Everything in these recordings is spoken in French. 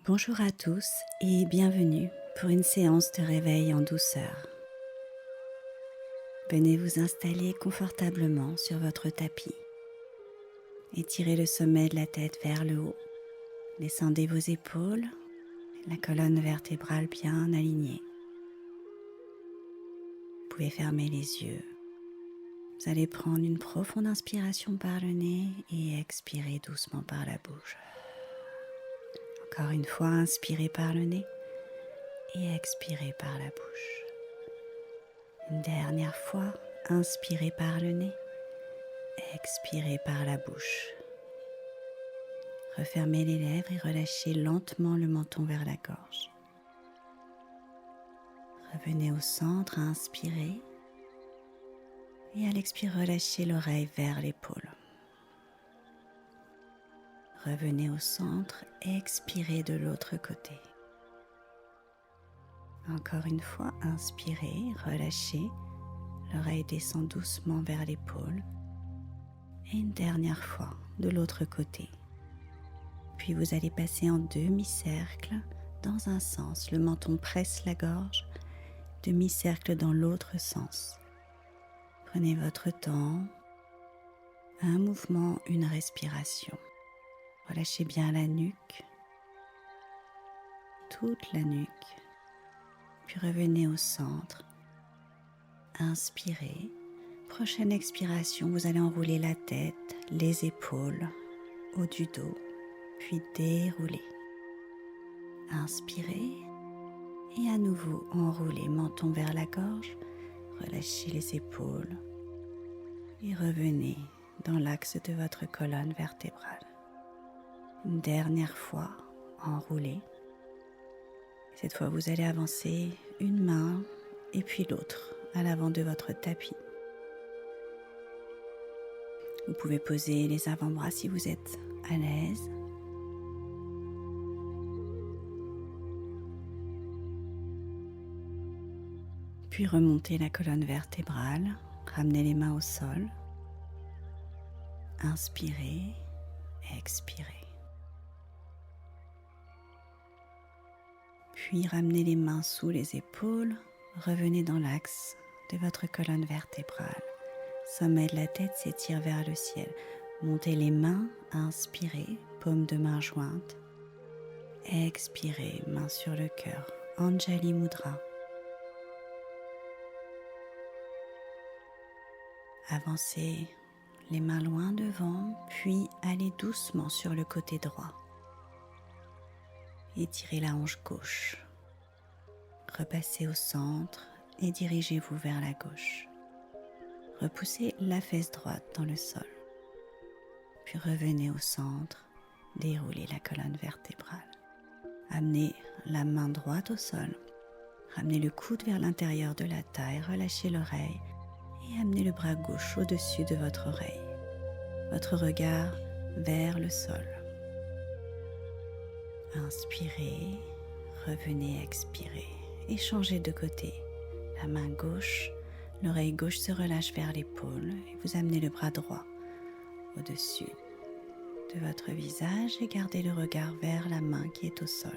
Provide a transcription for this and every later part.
Bonjour à tous et bienvenue pour une séance de réveil en douceur. Venez vous installer confortablement sur votre tapis. Étirez le sommet de la tête vers le haut. Descendez vos épaules, la colonne vertébrale bien alignée. Vous pouvez fermer les yeux. Vous allez prendre une profonde inspiration par le nez et expirer doucement par la bouche. Encore une fois, inspirez par le nez et expirez par la bouche. Une dernière fois, inspirez par le nez, expirez par la bouche. Refermez les lèvres et relâchez lentement le menton vers la gorge. Revenez au centre, inspirez et à l'expire, relâchez l'oreille vers l'épaule. Revenez au centre, expirez de l'autre côté. Encore une fois, inspirez, relâchez, l'oreille descend doucement vers l'épaule. Et une dernière fois, de l'autre côté. Puis vous allez passer en demi-cercle dans un sens. Le menton presse la gorge, demi-cercle dans l'autre sens. Prenez votre temps, un mouvement, une respiration. Relâchez bien la nuque, toute la nuque. Puis revenez au centre. Inspirez. Prochaine expiration, vous allez enrouler la tête, les épaules, haut du dos, puis dérouler. Inspirez et à nouveau enroulez, menton vers la gorge, relâchez les épaules et revenez dans l'axe de votre colonne vertébrale. Une dernière fois, enroulez. Cette fois, vous allez avancer une main et puis l'autre à l'avant de votre tapis. Vous pouvez poser les avant-bras si vous êtes à l'aise. Puis remontez la colonne vertébrale, ramenez les mains au sol. Inspirez, expirez. Puis ramenez les mains sous les épaules, revenez dans l'axe de votre colonne vertébrale. Sommet de la tête s'étire vers le ciel. Montez les mains, inspirez, paume de main jointe. Expirez, main sur le cœur, Anjali Mudra. Avancez les mains loin devant, puis allez doucement sur le côté droit. Étirez la hanche gauche. Repassez au centre et dirigez-vous vers la gauche. Repoussez la fesse droite dans le sol. Puis revenez au centre, déroulez la colonne vertébrale. Amenez la main droite au sol. Ramenez le coude vers l'intérieur de la taille, relâchez l'oreille et amenez le bras gauche au-dessus de votre oreille. Votre regard vers le sol. Inspirez, revenez, expirez et changez de côté. La main gauche, l'oreille gauche se relâche vers l'épaule et vous amenez le bras droit au-dessus de votre visage et gardez le regard vers la main qui est au sol.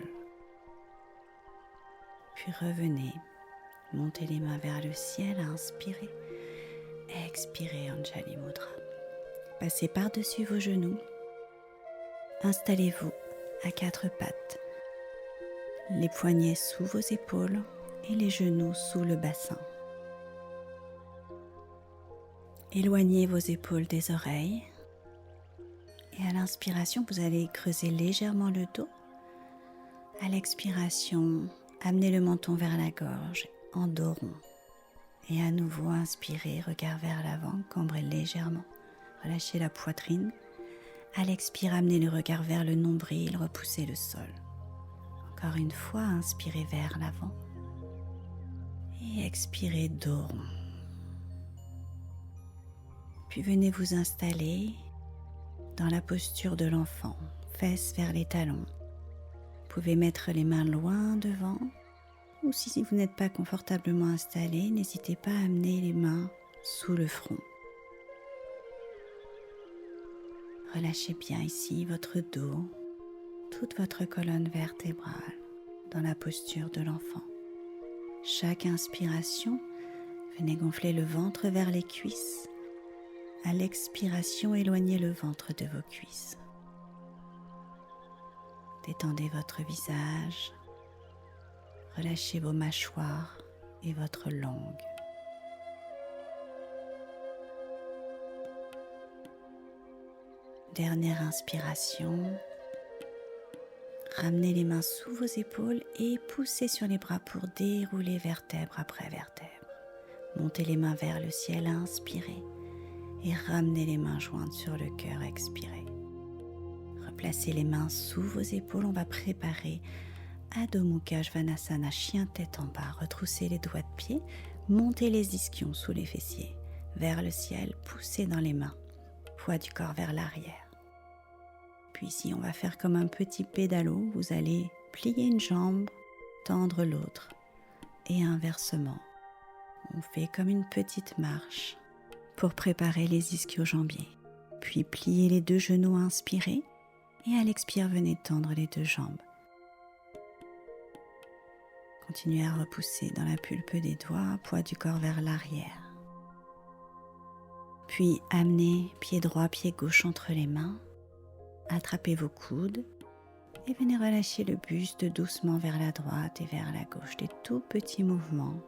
Puis revenez, montez les mains vers le ciel, inspirez, expirez Anjali Mudra. Passez par-dessus vos genoux, installez-vous à quatre pattes, les poignets sous vos épaules et les genoux sous le bassin. Éloignez vos épaules des oreilles et à l'inspiration, vous allez creuser légèrement le dos. À l'expiration, amenez le menton vers la gorge en dos rond. Et à nouveau, inspirez, regard vers l'avant, cambrez légèrement. Relâchez la poitrine. À l'expire, amenez le regard vers le nombril, repoussez le sol. Encore une fois, inspirez vers l'avant. Et expirez dos rond. Puis venez vous installer dans la posture de l'enfant, fesses vers les talons. Vous pouvez mettre les mains loin devant, ou si vous n'êtes pas confortablement installé, n'hésitez pas à amener les mains sous le front. Relâchez bien ici votre dos, toute votre colonne vertébrale dans la posture de l'enfant. Chaque inspiration, venez gonfler le ventre vers les cuisses. À l'expiration, éloignez le ventre de vos cuisses. Détendez votre visage, relâchez vos mâchoires et votre langue. Dernière inspiration. Ramenez les mains sous vos épaules et poussez sur les bras pour dérouler vertèbre après vertèbre. Montez les mains vers le ciel, inspirez et ramenez les mains jointes sur le cœur, expirez. Replacez les mains sous vos épaules, on va préparer Adho Mukha Svanasana, chien tête en bas. Retroussez les doigts de pied, montez les ischions sous les fessiers, vers le ciel, poussez dans les mains, poids du corps vers l'arrière. Puis ici, on va faire comme un petit pédalo. Vous allez plier une jambe, tendre l'autre et inversement. On fait comme une petite marche pour préparer les ischio-jambiers. Puis pliez les deux genoux, inspirez et à l'expire, venez tendre les deux jambes. Continuez à repousser dans la pulpe des doigts, poids du corps vers l'arrière. Puis amenez pied droit, pied gauche entre les mains. Attrapez vos coudes et venez relâcher le buste doucement vers la droite et vers la gauche. Des tout petits mouvements.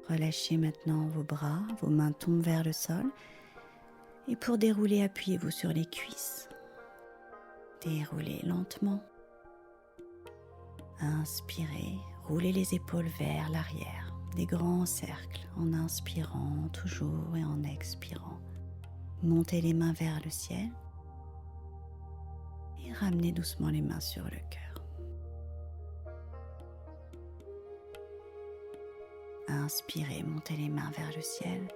Relâchez maintenant vos bras, vos mains tombent vers le sol. Et pour dérouler, appuyez-vous sur les cuisses. Déroulez lentement. Inspirez, roulez les épaules vers l'arrière. Des grands cercles en inspirant toujours et en expirant. Montez les mains vers le ciel. Et ramenez doucement les mains sur le cœur. Inspirez, montez les mains vers le ciel.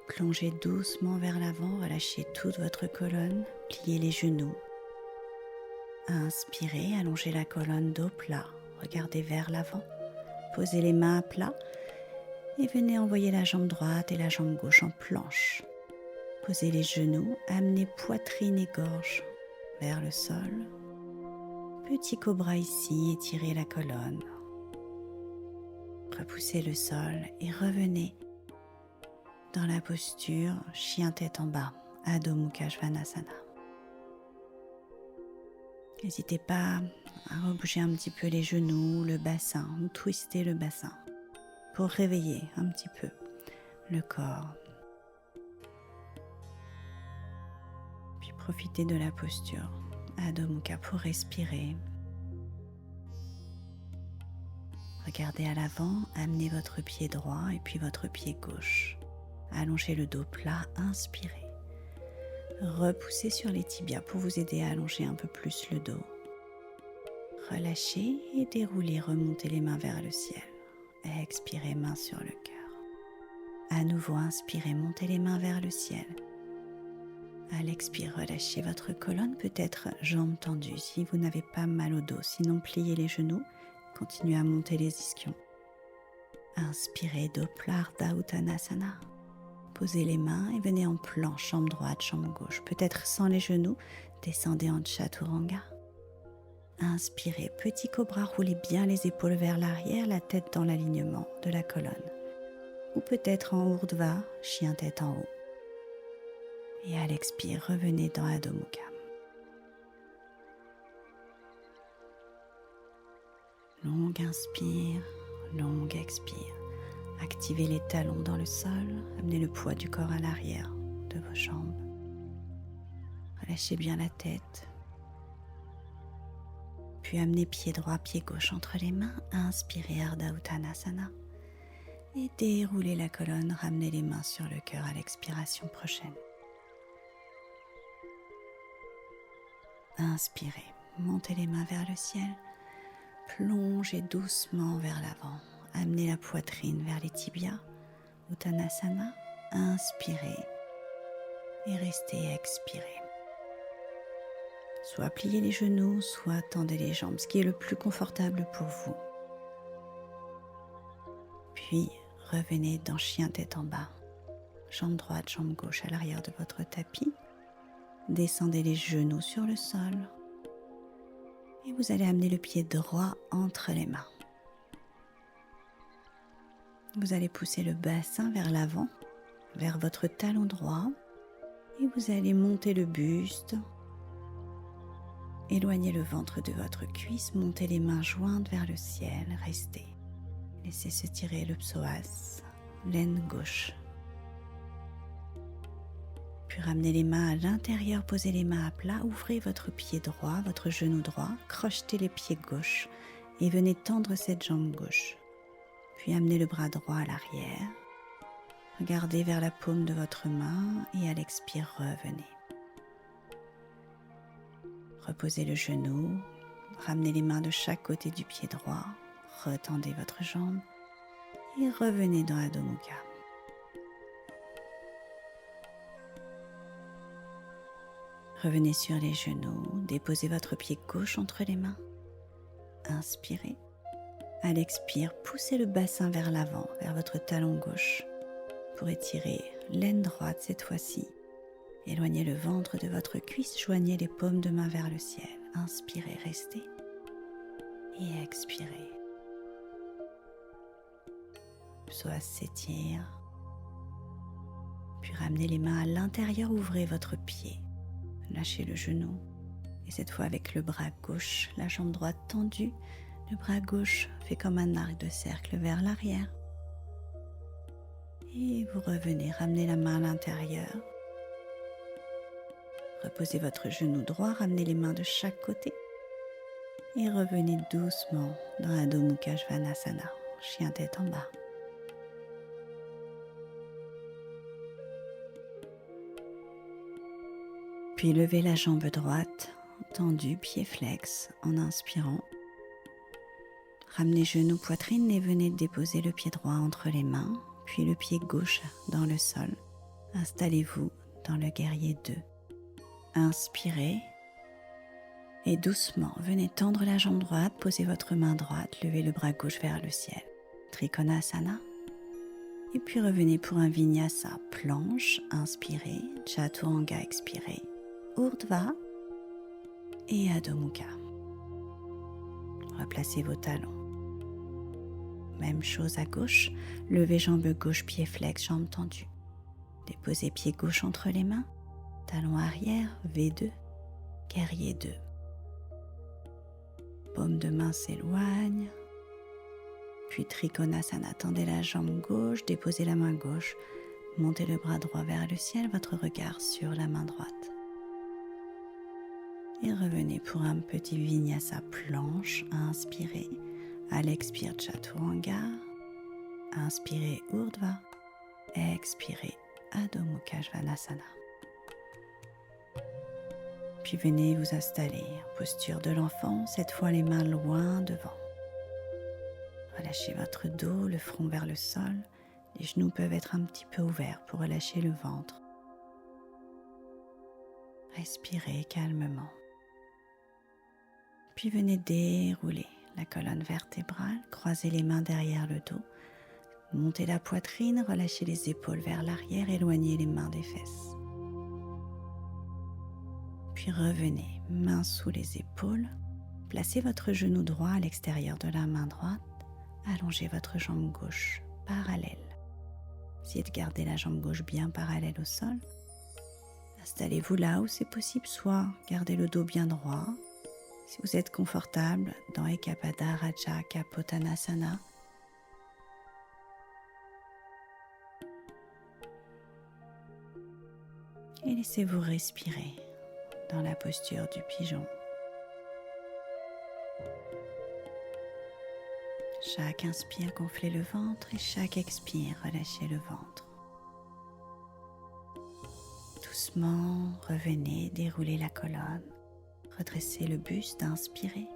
Plongez doucement vers l'avant, relâchez toute votre colonne, pliez les genoux. Inspirez, allongez la colonne dos plat, regardez vers l'avant. Posez les mains à plat et venez envoyer la jambe droite et la jambe gauche en planche. Posez les genoux, amenez poitrine et gorge vers le sol. Petit cobra ici, étirez la colonne. Repoussez le sol et revenez dans la posture chien tête en bas, Adho Mukha Svanasana. N'hésitez pas à rebouger un petit peu les genoux, le bassin, ou twister le bassin pour réveiller un petit peu le corps. Puis profitez de la posture Adho Mukha pour respirer. Regardez à l'avant, amenez votre pied droit et puis votre pied gauche. Allongez le dos plat, inspirez. Repoussez sur les tibias pour vous aider à allonger un peu plus le dos. Relâchez et déroulez, remontez les mains vers le ciel. Expirez, main sur le cœur. À nouveau, inspirez, montez les mains vers le ciel. À l'expire, relâchez votre colonne, peut-être jambes tendues si vous n'avez pas mal au dos. Sinon, pliez les genoux, continuez à monter les ischions. Inspirez, Dopla Ardha Uttanasana. Posez les mains et venez en planche, jambe droite, jambe gauche. Peut-être sans les genoux, descendez en Chaturanga. Inspirez, petit cobra, roulez bien les épaules vers l'arrière, la tête dans l'alignement de la colonne. Ou peut-être en Urdhva, chien tête en haut. Et à l'expire, revenez dans Adho Mukha. Longue inspire, longue expire. Activez les talons dans le sol, amenez le poids du corps à l'arrière de vos jambes. Relâchez bien la tête. Puis amenez pied droit, pied gauche entre les mains. Inspirez Ardha Uttanasana. Et déroulez la colonne, ramenez les mains sur le cœur à l'expiration prochaine. Inspirez, montez les mains vers le ciel. Plongez doucement vers l'avant. Amenez la poitrine vers les tibias, Uttanasana, inspirez et restez expirez. Soit pliez les genoux, soit tendez les jambes, ce qui est le plus confortable pour vous. Puis revenez dans chien tête en bas, jambe droite, jambe gauche à l'arrière de votre tapis. Descendez les genoux sur le sol, Et vous allez amener le pied droit entre les mains. Vous allez pousser le bassin vers l'avant, vers votre talon droit. Et vous allez monter le buste. Éloignez le ventre de votre cuisse, montez les mains jointes vers le ciel, restez. Laissez se tirer le psoas, l'aine gauche. Puis ramenez les mains à l'intérieur, posez les mains à plat, ouvrez votre pied droit, votre genou droit, crochetez les pieds gauche et venez tendre cette jambe gauche. Puis amenez le bras droit à l'arrière. Regardez vers la paume de votre main et à l'expire, revenez. Reposez le genou, ramenez les mains de chaque côté du pied droit, retendez votre jambe et revenez dans Adho Mukha. Revenez sur les genoux, déposez votre pied gauche entre les mains. Inspirez. À l'expire, poussez le bassin vers l'avant, vers votre talon gauche pour étirer l'aine droite cette fois-ci. Éloignez le ventre de votre cuisse, joignez les paumes de main vers le ciel. Inspirez, restez. Et expirez. Psoas s'étire. Puis ramenez les mains à l'intérieur, ouvrez votre pied. Lâchez le genou. Et cette fois avec le bras gauche, la jambe droite tendue. Le bras gauche fait comme un arc de cercle vers l'arrière. Et vous revenez, ramenez la main à l'intérieur. Reposez votre genou droit, ramenez les mains de chaque côté. Et revenez doucement dans Adho Mukha Svanasana, chien tête en bas. Puis levez la jambe droite, tendue, pied flex, en inspirant. Ramenez genou, poitrine et venez déposer le pied droit entre les mains, puis le pied gauche dans le sol. Installez-vous dans le guerrier 2. Inspirez et doucement, venez tendre la jambe droite, posez votre main droite, levez le bras gauche vers le ciel. Trikonasana. Et puis revenez pour un Vinyasa, planche, inspirez, Chaturanga, expirez, Urdhva et Adho Mukha. Replacez vos talons. Même chose à gauche, levez jambe gauche, pied flex, jambe tendue. Déposez pied gauche entre les mains, talon arrière, V2, guerrier 2. Paume de main s'éloigne, puis Trikonasana, tendez la jambe gauche, déposez la main gauche, montez le bras droit vers le ciel, votre regard sur la main droite. Et revenez pour un petit Vinyasa planche, inspirez, à l'expire Chaturanga, inspirez Urdhva, expirez Adho Mukha Svanasana. Puis venez vous installer en posture de l'enfant, cette fois les mains loin devant. Relâchez votre dos, le front vers le sol. Les genoux peuvent être un petit peu ouverts pour relâcher le ventre. Respirez calmement. Puis venez dérouler la colonne vertébrale, croisez les mains derrière le dos, montez la poitrine, relâchez les épaules vers l'arrière, éloignez les mains des fesses. Puis revenez, main sous les épaules, placez votre genou droit à l'extérieur de la main droite, allongez votre jambe gauche parallèle. Essayez de garder la jambe gauche bien parallèle au sol. Installez-vous là où c'est possible, soit gardez le dos bien droit. Si vous êtes confortable dans Ekapada, Raja, Kapotanasana, et laissez-vous respirer dans la posture du pigeon. Chaque inspire, gonflez le ventre et chaque expire, relâchez le ventre. Doucement, revenez, déroulez la colonne, redressez le buste, inspirez.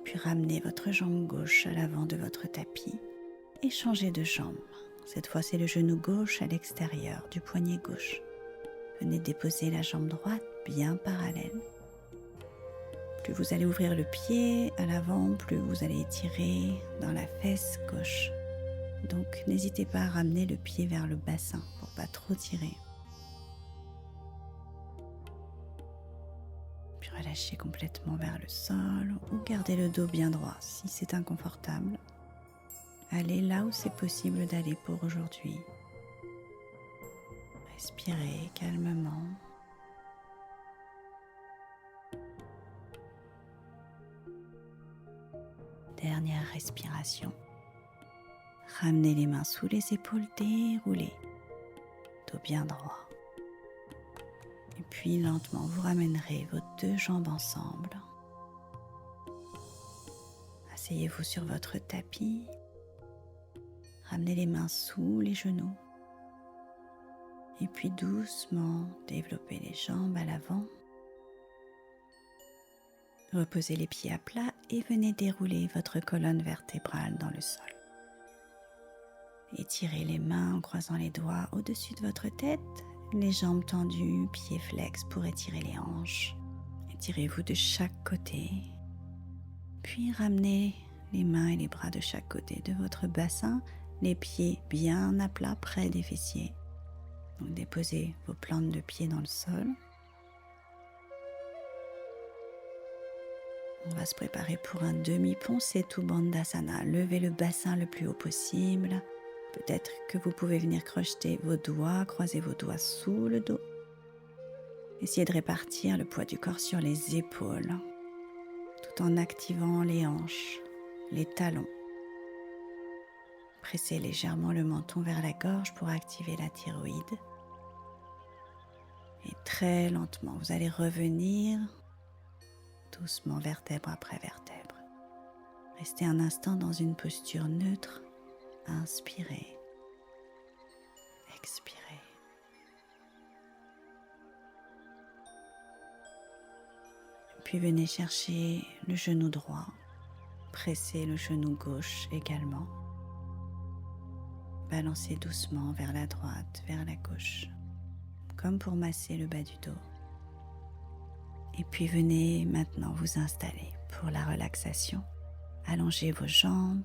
Puis ramenez votre jambe gauche à l'avant de votre tapis et changez de jambe. Cette fois, c'est le genou gauche à l'extérieur du poignet gauche. Venez déposer la jambe droite bien parallèle. Plus vous allez ouvrir le pied à l'avant, plus vous allez étirer dans la fesse gauche. Donc n'hésitez pas à ramener le pied vers le bassin pour pas trop tirer. relâchez complètement vers le sol ou gardez le dos bien droit si c'est inconfortable. Allez là où c'est possible d'aller pour aujourd'hui. Respirez calmement. Dernière respiration. Ramenez les mains sous les épaules, déroulez, dos bien droit. Et puis lentement, vous ramènerez vos deux jambes ensemble. Asseyez-vous sur votre tapis. Ramenez les mains sous les genoux. Et puis doucement, développez les jambes à l'avant. Reposez les pieds à plat et venez dérouler votre colonne vertébrale dans le sol. Étirez les mains en croisant les doigts au-dessus de votre tête, les jambes tendues, pieds flex pour étirer les hanches. Étirez-vous de chaque côté, puis ramenez les mains et les bras de chaque côté de votre bassin, les pieds bien à plat près des fessiers. Donc déposez vos plantes de pieds dans le sol. On va se préparer pour un demi-pont Setu Bandhasana. Levez le bassin le plus haut possible. Peut-être que vous pouvez venir crocheter vos doigts, croiser vos doigts sous le dos. Essayez de répartir le poids du corps sur les épaules, tout en activant les hanches, les talons. Pressez légèrement le menton vers la gorge pour activer la thyroïde. Et très lentement, vous allez revenir doucement vertèbre après vertèbre. Restez un instant dans une posture neutre. Inspirez, expirez. Puis venez chercher le genou droit. Pressez le genou gauche également. Balancez doucement vers la droite, vers la gauche, comme pour masser le bas du dos. Et puis venez maintenant vous installer pour la relaxation. Allongez vos jambes.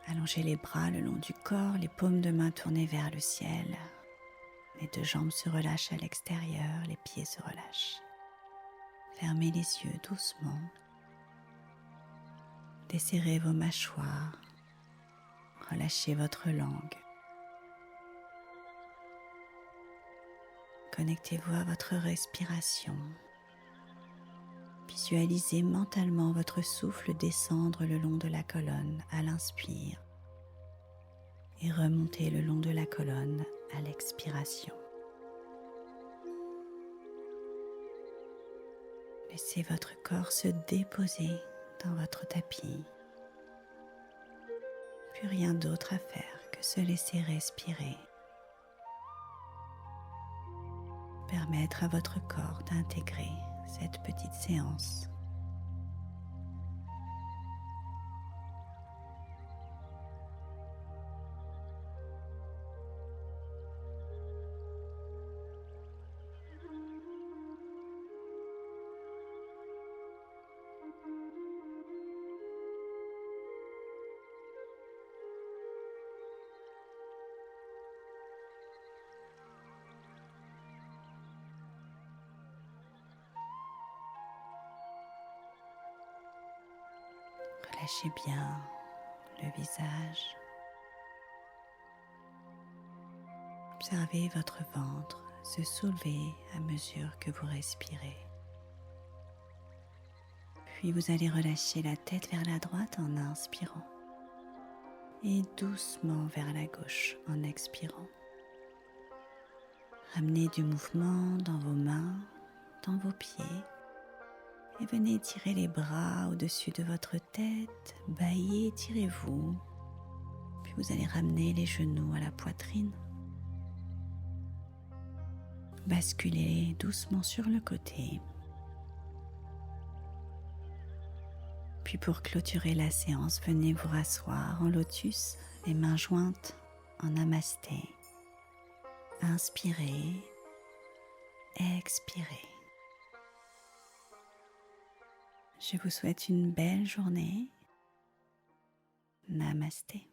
Allongez les bras le long du corps, les paumes de main tournées vers le ciel. Les deux jambes se relâchent à l'extérieur, les pieds se relâchent. Fermez les yeux doucement. Desserrez vos mâchoires. Relâchez votre langue. Connectez-vous à votre respiration. Visualisez mentalement votre souffle descendre le long de la colonne à l'inspire et remonter le long de la colonne à l'expiration. Laissez votre corps se déposer dans votre tapis. Plus rien d'autre à faire que se laisser respirer. Permettre à votre corps d'intégrer cette petite séance. Relâchez bien le visage. Observez votre ventre se soulever à mesure que vous respirez. Puis vous allez relâcher la tête vers la droite en inspirant et doucement vers la gauche en expirant. Ramenez du mouvement dans vos mains, dans vos pieds. Et venez tirer les bras au-dessus de votre tête, baillez, étirez-vous. Puis vous allez ramener les genoux à la poitrine. Basculez doucement sur le côté. Puis pour clôturer la séance, venez vous rasseoir en lotus, les mains jointes en namasté. Inspirez, expirez. Je vous souhaite une belle journée. Namasté.